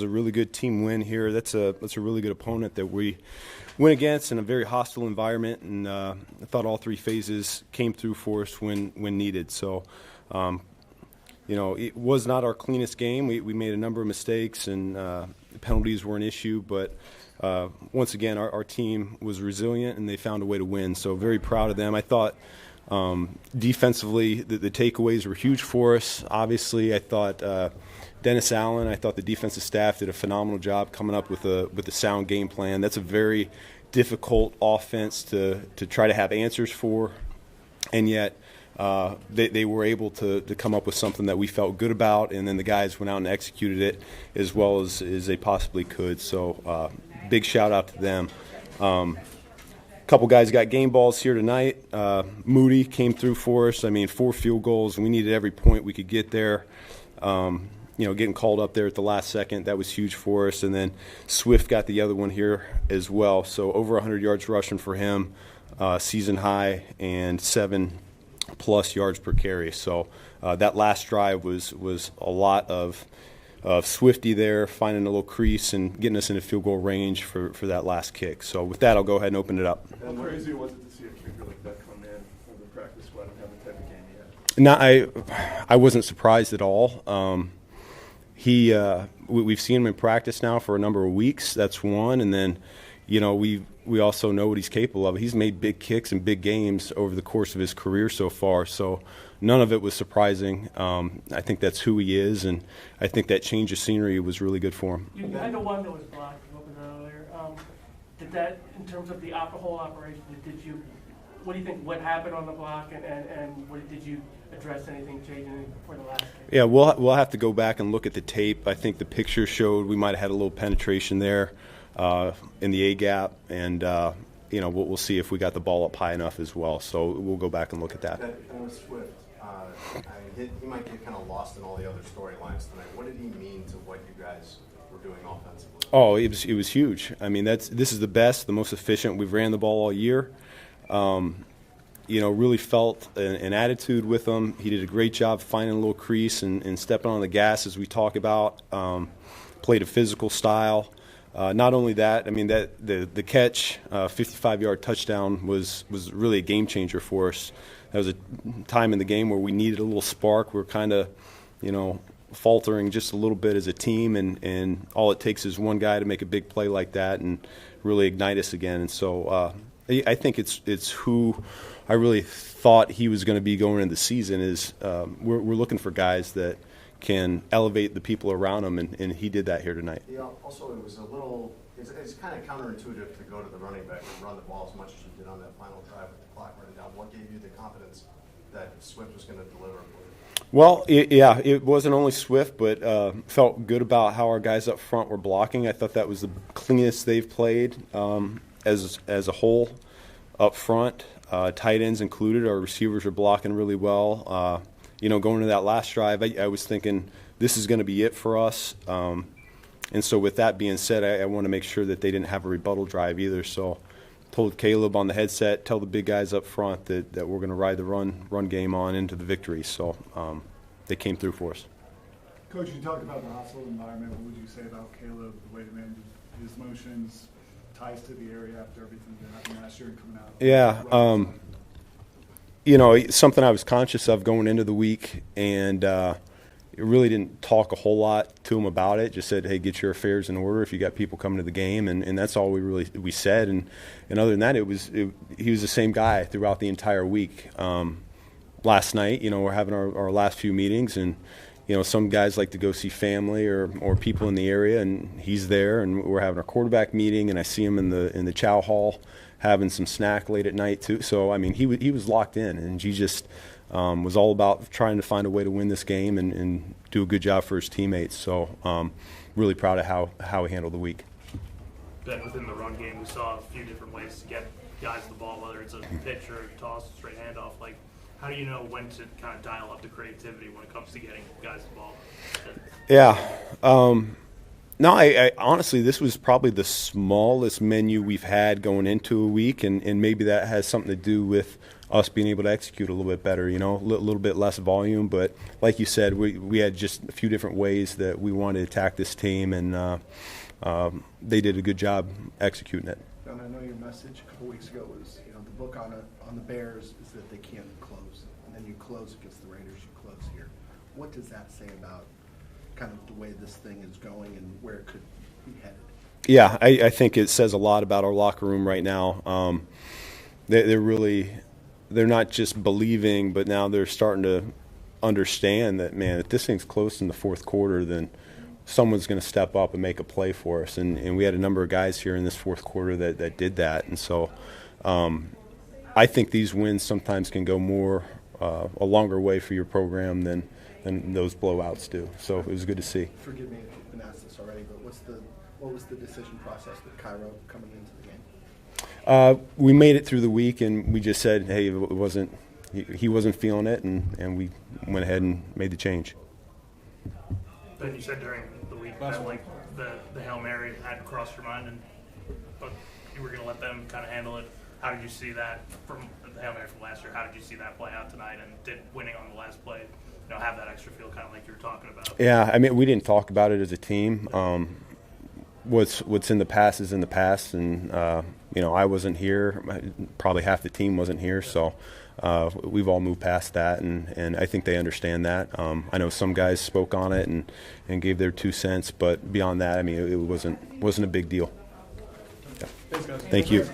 was a really good team win here. That's a really good opponent that we went against in a very hostile environment, and I thought all three phases came through for us when needed. So, it was not our cleanest game. We made a number of mistakes, and penalties were an issue, but once again, our team was resilient, and they found a way to win. So very proud of them. I thought defensively the takeaways were huge for us. Obviously, I thought Dennis Allen, I thought the defensive staff did a phenomenal job coming up with a sound game plan. That's a very difficult offense to try to have answers for, and yet they were able to come up with something that we felt good about, and then the guys went out and executed it as well as they possibly could. So big shout out to them. A couple guys got game balls here tonight. Moody came through for us. 4 field goals. We needed every point we could get there. Getting called up there at the last second, that was huge for us. And then Swift got the other one here as well. So over 100 yards rushing for him, season high, and 7+ yards per carry. So that last drive was a lot of Swifty there, finding a little crease and getting us into field goal range for that last kick. So with that, I'll go ahead and open it up. How crazy was it to see a kicker like that come in from the practice squad and have the type of game he had? I wasn't surprised at all. We've seen him in practice now for a number of weeks. That's one, and then we also know what he's capable of. He's made big kicks in big games over the course of his career so far. So none of it was surprising. I think that's who he is, and I think that change of scenery was really good for him. You had the one that was blocked earlier. Did that, in terms of the whole operation, what do you think? What happened on the block, and did you address anything changing for the last game? Yeah, we'll have to go back and look at the tape. I think the picture showed we might have had a little penetration there in the A gap, and we'll see if we got the ball up high enough as well. So we'll go back and look at that. That was Swift. He might get kind of lost in all the other storylines tonight. What did he mean to what you guys were doing offensively? Oh, it was huge. This is the best, the most efficient. We've ran the ball all year. Really felt an attitude with him. He did a great job finding a little crease and stepping on the gas, as we talk about. Played a physical style. Not only that, the catch, 55-yard touchdown was really a game changer for us. That was a time in the game where we needed a little spark. We're kind of, faltering just a little bit as a team, and all it takes is one guy to make a big play like that and really ignite us again. And so I think it's who I really thought he was going to be going into the season. Is we're looking for guys that can elevate the people around him, and he did that here tonight. Yeah, also, it was it's kind of counterintuitive to go to the running back and run the ball as much as you did on that final drive with the clock running down. What gave you the confidence that Swift was going to deliver? Well, it wasn't only Swift, but felt good about how our guys up front were blocking. I thought that was the cleanest they've played as a whole up front. Tight ends included, our receivers were blocking really well. Going to that last drive, I was thinking this is going to be it for us. And so with that being said, I want to make sure that they didn't have a rebuttal drive either. So told Caleb on the headset, tell the big guys up front that we're going to ride the run game on into the victory. So they came through for us. Coach, you talked about the hostile environment. What would you say about Caleb, the way he managed his motions, ties to the area after everything that happened last year and coming out? Yeah. Something I was conscious of going into the week, and really didn't talk a whole lot to him about it. Just said, hey, get your affairs in order if you got people coming to the game, and that's all we said. And other than that, he was the same guy throughout the entire week. Last night, we're having our last few meetings, and some guys like to go see family or people in the area, and he's there, and we're having our quarterback meeting, and I see him in the chow hall having some snack late at night too. So he was locked in, and he just was all about trying to find a way to win this game and do a good job for his teammates. So really proud of how he handled the week. Ben, within the run game, we saw a few different ways to get guys the ball, whether it's a pitch or a toss, straight handoff. How do you know when to kind of dial up the creativity when it comes to getting guys the ball? Yeah. No, I honestly, this was probably the smallest menu we've had going into a week, and maybe that has something to do with us being able to execute a little bit better. You know, a little bit less volume, but like you said, we had just a few different ways that we wanted to attack this team, and they did a good job executing it. And I know your message a couple weeks ago was, you know, the book on the Bears is that they can't close, and then you close against the Raiders, you close here. What does that say about kind of the way this thing is going and where it could be headed? Yeah, I think it says a lot about our locker room right now. They're not just believing, but now they're starting to understand that, man, if this thing's close in the fourth quarter, then someone's going to step up and make a play for us. And we had a number of guys here in this fourth quarter that did that. And so I think these wins sometimes can go a longer way for your program than those blowouts do. So it was good to see. Forgive me if you've been asked this already, but what was the decision process with Cairo coming into the game? We made it through the week, and we just said, hey, he wasn't feeling it, and we went ahead and made the change. Ben, you said during the week that like the Hail Mary had crossed your mind, but you were going to let them kind of handle it. How did you see that from the Hail Mary from last year? How did you see that play out tonight, and did winning on the last play, you know, have that extra feel, kind of like you were talking about? Yeah, I mean, we didn't talk about it as a team. What's in the past is in the past, and you know, I wasn't here. Probably half the team wasn't here, so we've all moved past that, and I think they understand that. I know some guys spoke on it and gave their 2 cents, but beyond that, I mean, it wasn't a big deal. Yeah. Thank you.